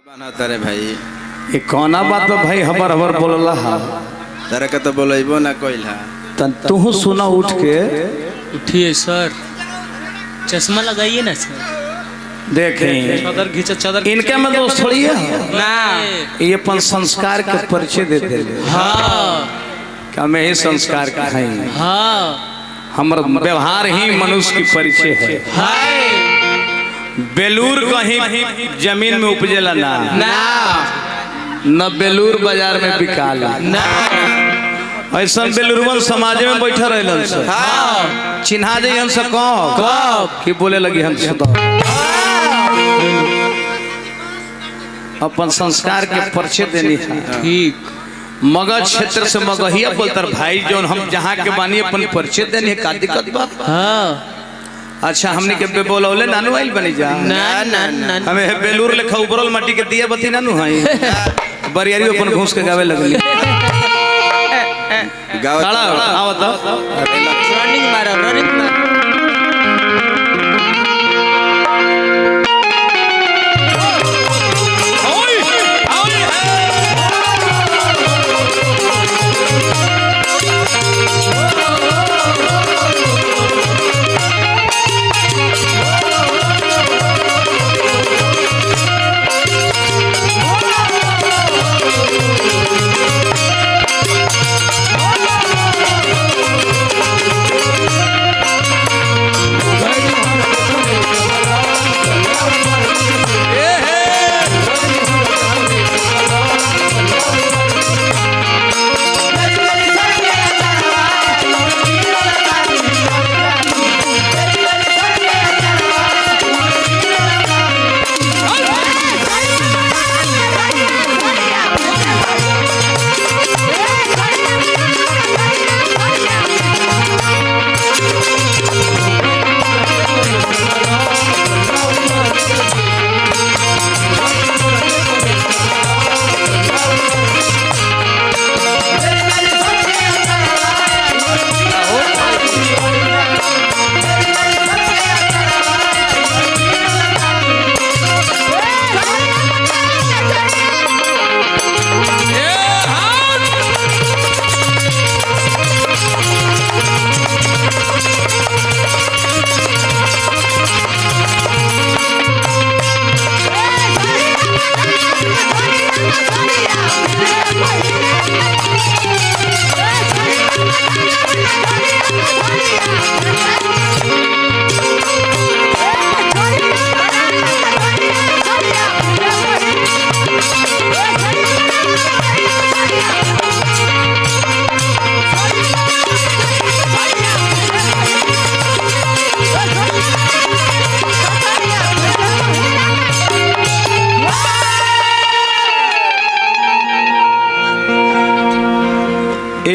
बना तारे भाई ये कौना बात तो भाई हबर हबर बोलला हा तारे का तो बोलेबो ना कोइला तन तू सुना उठ के उठिए सर, चश्मा लगाइए ना सर। देखें चादर घींचा, चादर इनके में दोस्त थोड़ी है ना, ये अपन संस्कार के परिचय देते हाँ क्या मैं ही संस्कार का है हाँ हमारा व्यवहार ही मनुष्य की परिचय है। हाय बेलूर कहीं जमीन में उपजेला ना ना न बेलूर बाजार में बिकाला ना, ऐसा बेलूरवन समाज में बैठा रहलन से हाँ चिन्हा जाई हमसे कब कि बोले लगी हमसे तो अपन संस्कार के परिचय देनी है। ठीक, मगध क्षेत्र से मगहिया बोलतर भाई जो हम जहाँ के बानी अपन परिचय देनी है का दिक्कत बा। हाँ अच्छा हमने के बोलौले नानू आइल बनी जा ना ना ना हमें बेलूर लेखा उबरल माटी के दिया बती नानू हई बरियारी अपन घूस के गावे लगली गाँव खड़ा आवत रनिंग मारा, रनिंग मारा।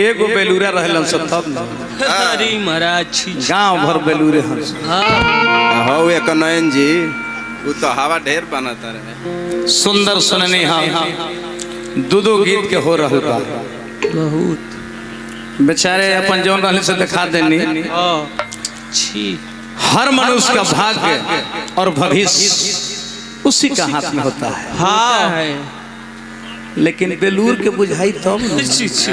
एगो बेलूरा रहलन सब तब न अरे महाराज गांव भर बेलूरे हंस हाँ हो एक नयन जी वो तो हवा ढेर बनाता रहे सुंदर सुननी हम दो गीत के हो रहल बा बहुत बेचारे अपन जौन रहले से दिखा देनी छी, हर मनुष्य का भाग्य और भविष्य उसी का हाथ में होता है। हाँ है लेकिन बेलूर के बुझाई तब न। छी, छी।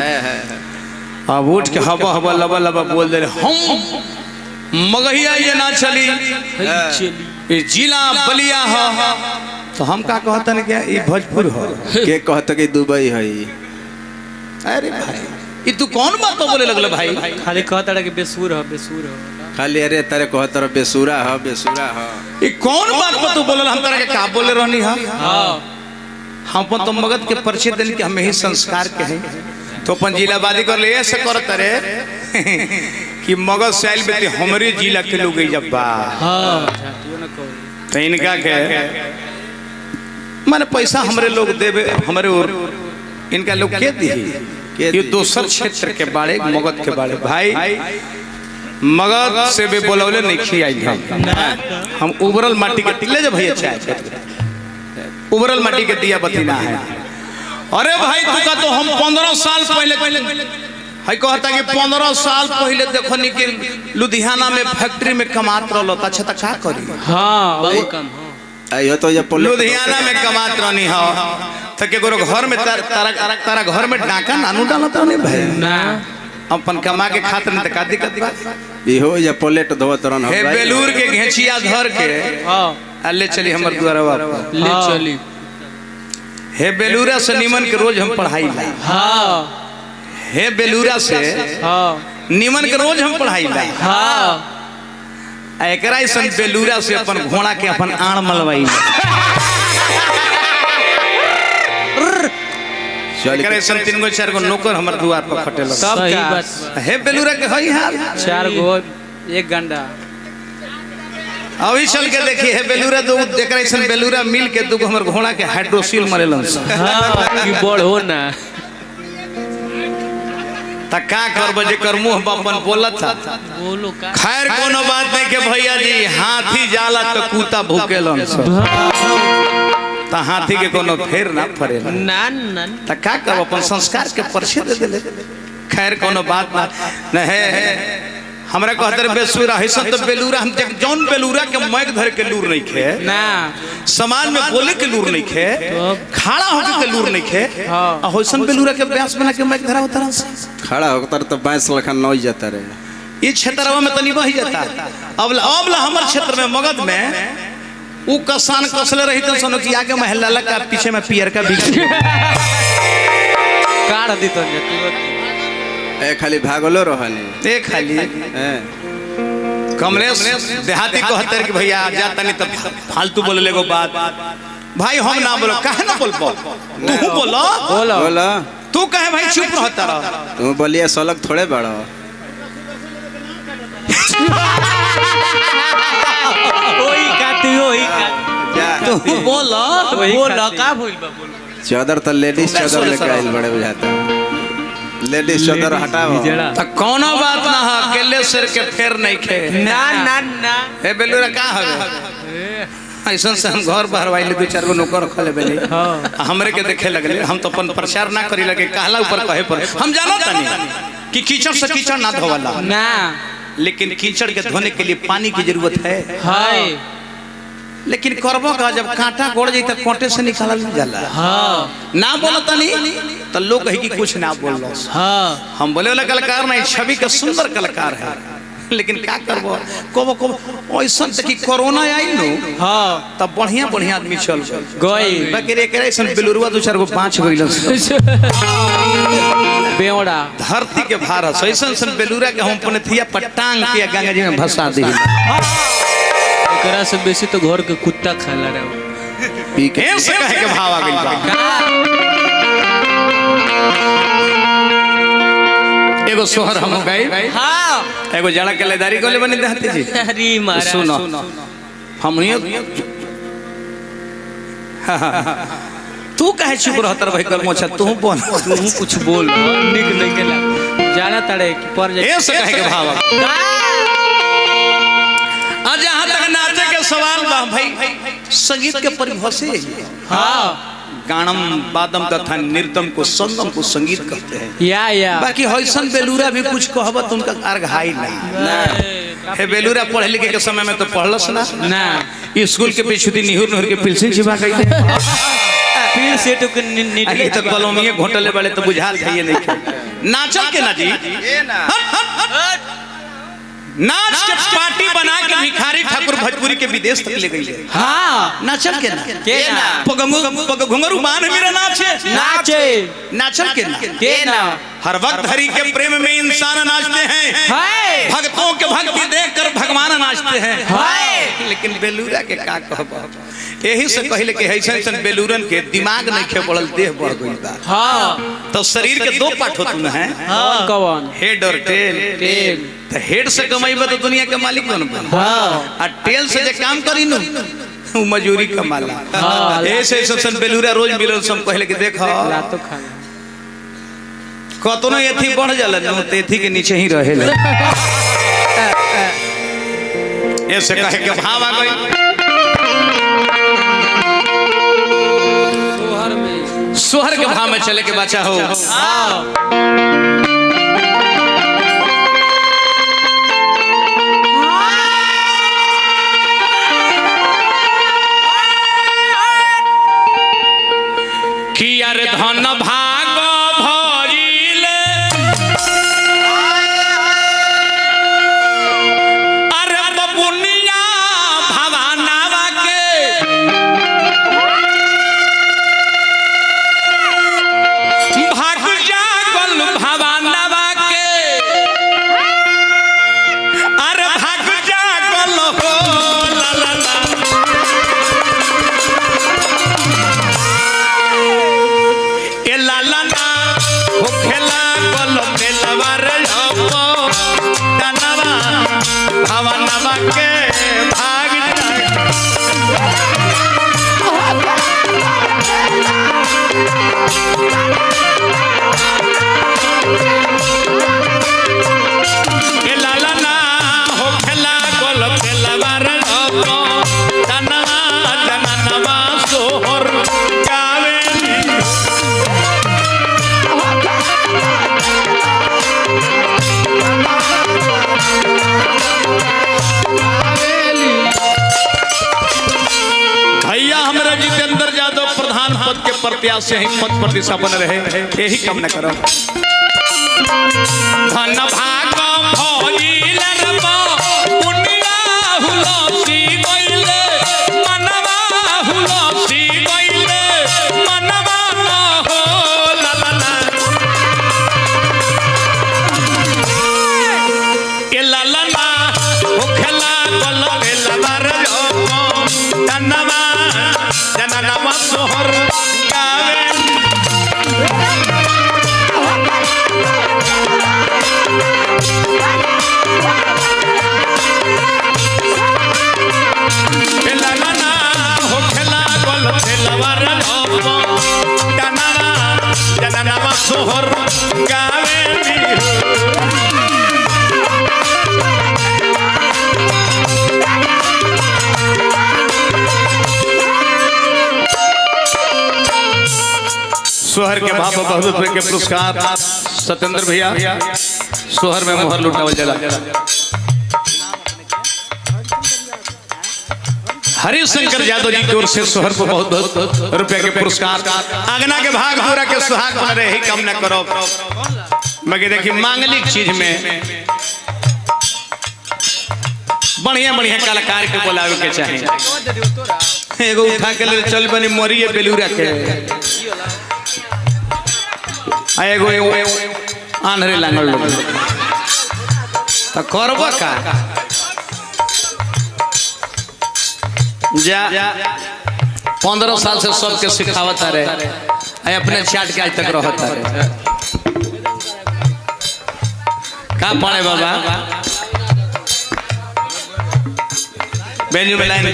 अब उठ के हवा हवा लबा लबा बोल दे रहे हम मगहिया ये ना चली चली ये जिला बलिया हो तो हम का कहता न क्या ये भोजपुर हो के कहता कि दुबई है अरे भाई ये तू कौन बात तो बोले लगल भाई खाली कहता रहा कि बेसूर हो, बेसूर हो। खाली अरे तारे कहता रह बेसुरा हो बेसुरा हो ये कौन बात पर तू बोलल हम तरह के का बोले रहनी हम हाँ हम अपन तो मगध के परिचय देन कि हम ही संस्कार के हैं तो अपन जिलावादी कर ले ऐसे करत रे कि मगध से आइल बेटी हमरे जिला के लोग जब बा हाँ तो इनका के माने पैसा हमरे लोग देवे हमरे और इनका लोग के दी ये दोसर क्षेत्र के बारे मगध के बारे भाई मगध से भी बोलौले नहीं खियाई हम उबरल माटी के ले जा भैया चाय उबरल माटी के दिया बतीना है। अरे भाई तू का तो हम 15 साल पहले है कहता कि 15 साल पहले देखो नी कि लुधियाना में फैक्ट्री में कमात रहल अच्छा त का करी हाँ बहुत कम हो आइयो तो ये लुधियाना में कमात रहनी हो तो केकरो घर में तारा घर में डाका नानू डालत नहीं भाई ना अपन कमा के खातिर नहीं का दिक्कत बा इहो ये प्लेट धोत रहन हे बेलूर के घेचिया धर के हाँ ले चली हमर द्वारा वापस ले चली हे बेलूरा से निमन के रोज हम पढ़ाई ला हाँ हे बेलूरा से हाँ निमन के रोज हम पढ़ाई ला हाँ एकरा सन बेलूरा से अपन घोड़ा के अपन आण मलवाई एकरा सन 3 गो 4 गो नौकर हमर द्वार पर खटेल सब सही बात हे बेलूरा के हई हाल 4 गो 1 गंडा अभी चल के देखी है बेलूरा दो एकरा सन बेलूरा मिल के दो हमर घोड़ा के हाइड्रोसिल मरेलन हाँ की बड़ हो ना त का करब जे कर मुंह बपन बोलत था बोलो का खैर कोनो बात नहीं के भैया जी हाथी जाला तो कूता भूकेलन त हाथी के कोनो फेर ना फरेला ना ना त का करब अपन संस्कार के परिचय दे देले खैर कोनो बात ना नहीं हमरा कहतर बेसुरा हैसन तो बेलूरा हम जौन बेलूरा के मैक धर के लूर नहीं खे ना समाज में बोले के लूर नहीं खे खड़ा होके के लूर नहीं खे हाँ होसन बेलूरा के ब्यास बना के मैक धरा उतरन से खड़ा होकर तो 22 लखन नौ जाता रहे ये क्षेत्रवा में तनी बही जाता अब हमर क्षेत्र में मगध में उ कसान कसले रही तो सुनो कि आगे महल्ला लगा पीछे में पियर का बिक काट दी तो ए खाली भागलो रहनी ते खाली कमलेश देहाती कहतर कि भैया जा तनी तब फालतू बोले लेगो बात भाई हम ना बोलो काहे ना बोलबो तू बोलो बोलो बोला तू कहे भाई चुप रहता रह तू बोलिए सलग थोड़े बड़ो ओई काती ओई जा तू बोलो बोलो का भूल बा बोलो चादर तो लेडीज चादर लेके आइल बड़े बुझाता लेडीज चादर हटाओ त कोनो बात ना है अकेले सिर के फेर नहीं खे ना ना ना ए बेलूरा का हवे ऐसा से हम घर बहरवाइले 2-4 गो नौकर रखले बेले हमरे के देखे लगले हम तो अपन प्रचार ना करी लगे कहला ऊपर कहे पर हम जानो तनी कि कीचड़ से कीचड़ ना धोवाला ना लेकिन कीचड़ के धोने के लिए पानी की जरूरत है हाय लेकिन करबो का जब कांटा गोड़ जाई त कांटे से निकालल जाला हाँ ना बोलो तनी तो लोग कहे कि कुछ ना बोलो हाँ हम बोले वाला कलाकार नहीं छवि का सुंदर कलाकार है लेकिन क्या करबो को ऐसा कि कोरोना आई नो हाँ तब बढ़िया बढ़िया आदमी चल गई बाकी रे करे ऐसा बेलुरवा 2-4 गो 5 गइल बेवड़ा धरती के भारत ऐसा ऐसा बेलुरा के हम अपने थिया पटांग के गंगा जी में भसा दी एकरा से बेसी तो घर के कुत्ता खाला रहे पी के ऐसे कहे के भाव आ गइल बा एगो सोहर हम गए हाँ एगो जड़ा के लेदारी गोले बनी दहते जी अरे महाराज सुनो हमनी तू कहे चुप रहतर भाई कर मोछा तू बोल तू कुछ बोल निक नहीं केला जाना तड़े कि पर जाए ऐसे कहे के भाव आज जहां तक नाचे के सवाल बा भाई संगीत के परिभाषा हाँ गानम वादम तथा नृत्यम को संगम को संगीत कहते हैं या बाकी हईसन बेलूरा भी कुछ कहबत उनका अर्घाई ना हे बेलूरा पढ़े लिखे के समय में तो पढ़लस ना ना स्कूल के पिछुती निहुर निहुर के पिलसिन छिपा गई फिर से तो अरे तो कलमिए घोटले वाले तो बुझाल था ये नहीं नाचल के ना जी नाच के पार्टी बना के भिखारी ठाकुर भोजपुरी के विदेश तक ले गई हाँ नाचल के ना घुंघरू मान मेरा नाचे नाचे नाचल के ना हर वक्त हरि के प्रेम में इंसान नाचते हैं हाय भक्तों के भक्ति देखकर भगवान नाचते हैं हाय लेकिन बेलूरा के का कहब यही से कहले के ऐसन बेलूरन के दिमाग नहीं खे पड़ल देह बढ़ गइल बा हाँ तो शरीर के 2 पार्ट होतु न है हाँ कौन हेड और टेल टेल तो हेड से कमाईबा तो दुनिया के मालिक बनबा हाँ आ टेल से जे काम करी नु उ मजूरी कमाला हाँ, ऐसे ऐसन बेलूरा रोज मिलल सब कहले के देख लातो खाना कतनो एथी बढ़ जाला न तो एथी के नीचे ही रहेला ऐसे कहे के भाव आ गई सोहर के भाव में चले के बचा हो कि यार धन भाग भरिले अरे बबुनिया भवानावा के भाग जागल भवानावा के अरे भाग जागल हो ला ला ला भवनवा के भाग लाला ना हो खेला गोल खेलवार तनवा जननवा सोहर गावे भैया हमारा जितेंद्र यादव प्रधान पद के प्रत्याशी ही पद प्रतिष्ठा बन रहे यही कम न करो धन भाग भइल रबा पुनिया हुलसी गइले मनवा हुलसी गइले मनवा न हो ला ला ला ए ला ला ला हो खेला गल बेलवार जनवा जननवा सोहर गावे लाला हो खेला गोल खेलवार जनवा जननवा सोहर गावे सोहर के भाव बहुत रुपए के पुरस्कार सत्येंद्र भैया सोहर में मोहर लुटावल जला हरिशंकर यादव जी की ओर से सोहर को बहुत बहुत रुपए के पुरस्कार आगना के भाग पूरा के सुहाग बन रहे ही कम न करो मगर देखिए मांगलिक चीज में बढ़िया बढ़िया कलाकार के बुलावे के चाहिए एगो उठा के ले चल बनी मोरिए बेलूरा के एगो आंधरे लागल लोग तो करबो का जा 15 साल से सबके सिखावत रहे अपने चाट के आज तक रहता रहे का पड़े बाबा बेंजू मिलाइन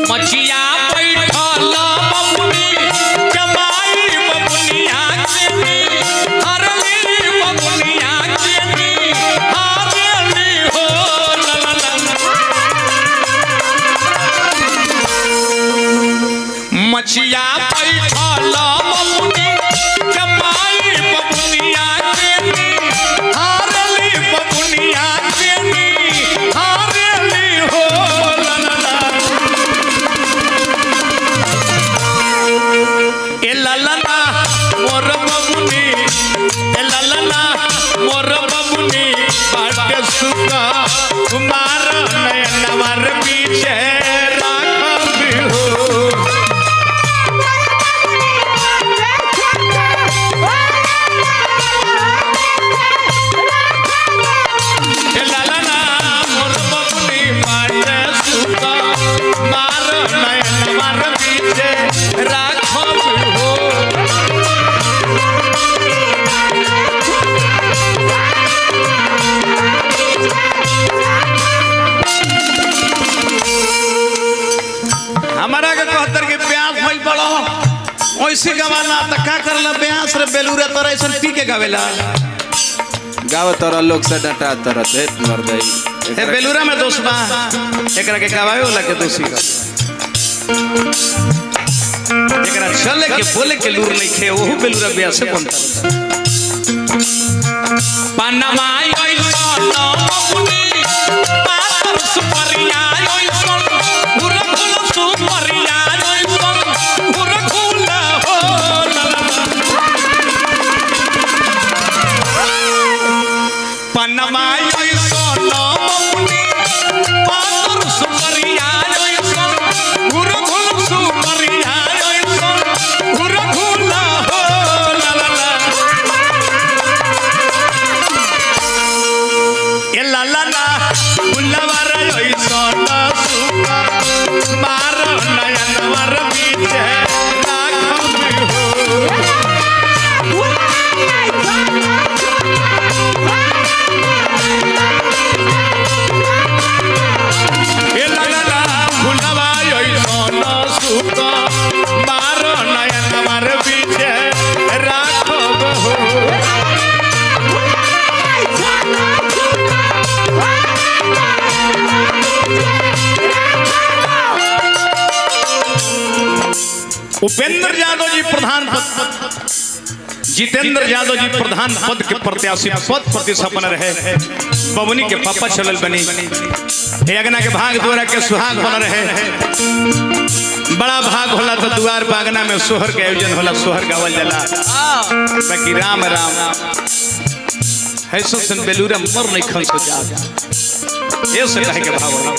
मचिया बैठल बबुनी जमाई बबुनिया के हरली बबुनिया के हरली हो ला ला ला मचिया बैठल बबुनी जमाई बबुनिया के हरली बबुनिया के हरली हो ला ला ला ए ललना मोर बबुनी ए ललना मोर बबुनी बाटे सुका कुमार नयनवर पीछे राखबी हो ए ललना मोर बबुनी बाटे सुका कुमार नयनवर पीछे राखबी हो हमारा के कहतर के प्यास भइल पड़ो ओइसे गवाना त का करला प्यास रे बेलूरा तोरा ऐसन पी के गावेला गाव तोरा लोग से डटा तोरा देत मर दई ए बेलूरा में दोस्त बा एकरा के गावे वाला के दोषी का एकरा चले के बोले के लूर नहीं खे ओहू बेलूरा बिया से बनता पनवा ऐसा न बबुनी सोना ममुनी पातर सुमरिया ऐसन घुर घुल सुमरिया ऐसन घुर घुला हो ला ला ला ए ला ला ला फुलवर ऐसन सुका मार नयनवर बीचे राखब हो उपेंद्र यादव जी प्रधान पद, जितेंद्र यादव जी प्रधान पद के प्रत्याशी पद प्रतिशपन रहे। बबनी के पापा चलल बनी अगना के भाग द्वारा के सुहाग बन रहे। बड़ा भाग होला तो दुआर बागना में सोहर के आयोजन होला, सोहर गावल जाला। बाकी राम राम है सो सन बेलूरा मर नहीं खन सो जा ये से कहे के भाव होला।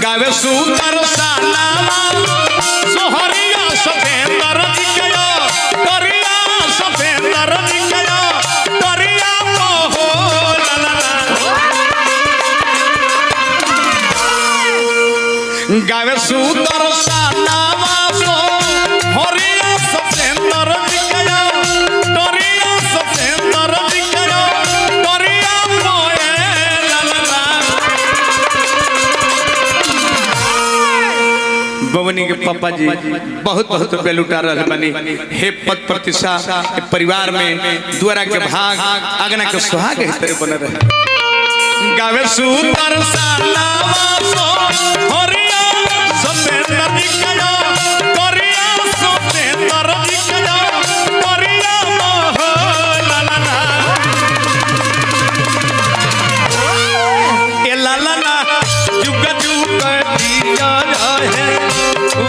गावे सुंदर सालावा सोहरिया सतेंदर दिखया करिया सतेंदर दिखया करिया मोहो ला ला गावे सुंदर सालावा सोहरिया सतेंदर दिखया करिया सतेंदर दिखया करिया मोए ला ला बबनी के पापा जी बहुत बहुत रुपया लुटा रहे बनी हे पद प्रतिष्ठा परिवार में द्वारा के भाग अगना के सुहाग है तेरे बने रहे। गावे सुंदर सालावा सोहरिया सतेंदर दिखया करिया सतेंदर दिखया करिया मोहो ला ला ला ए ला ला ला जुग जुग दिया रहे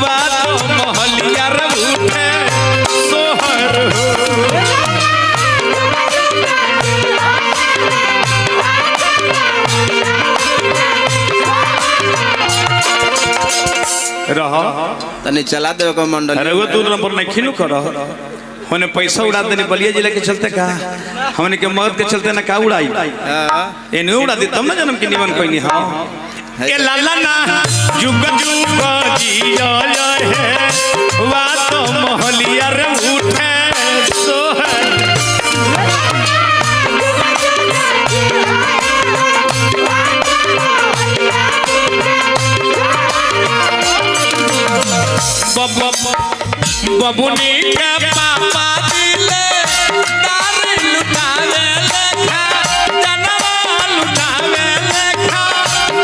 वालो मोहलिया रे उठे सोहर रहा तनी चला दे को मंडल। अरे वो दूर नंबर नहीं खिनु करो होने पैसा उड़ा देने बलिया जिला के चलते का हमने के मौत के चलते ना का उड़ाई ए नहीं उड़ा दी तब ना जन्म की निमन कोई नहीं। हां ए लाला ना जुग जुग जिया है वा तो मोहलिया रे उठे सोहर बबुनी के पापा दिले दारी लुटावे लेखा जनवा लुटावे लेखा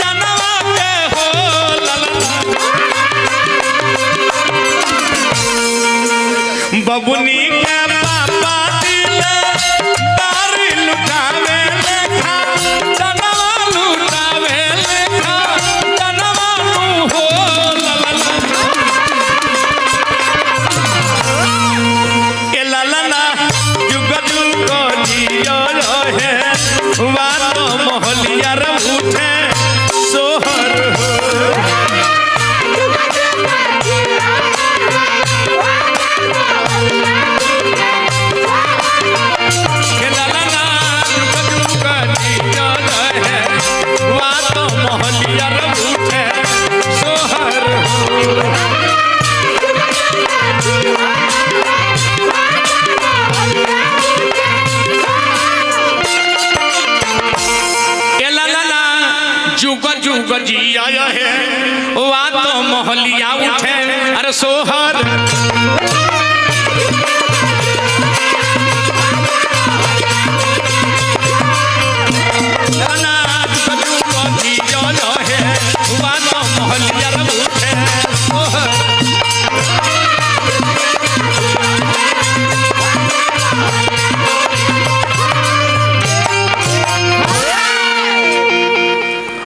जनवा के हो ला ला बबुनी के पापा दिले दारी लुटावे लेखा जनवा लुटावे लेखा जनवा हो ला ला वालो मोहलिया रे उठे सोहर वालो मोहलिया रे उठे सोहर जुग जुग जिया है वा तो मोहलिया उठे अरे सोहर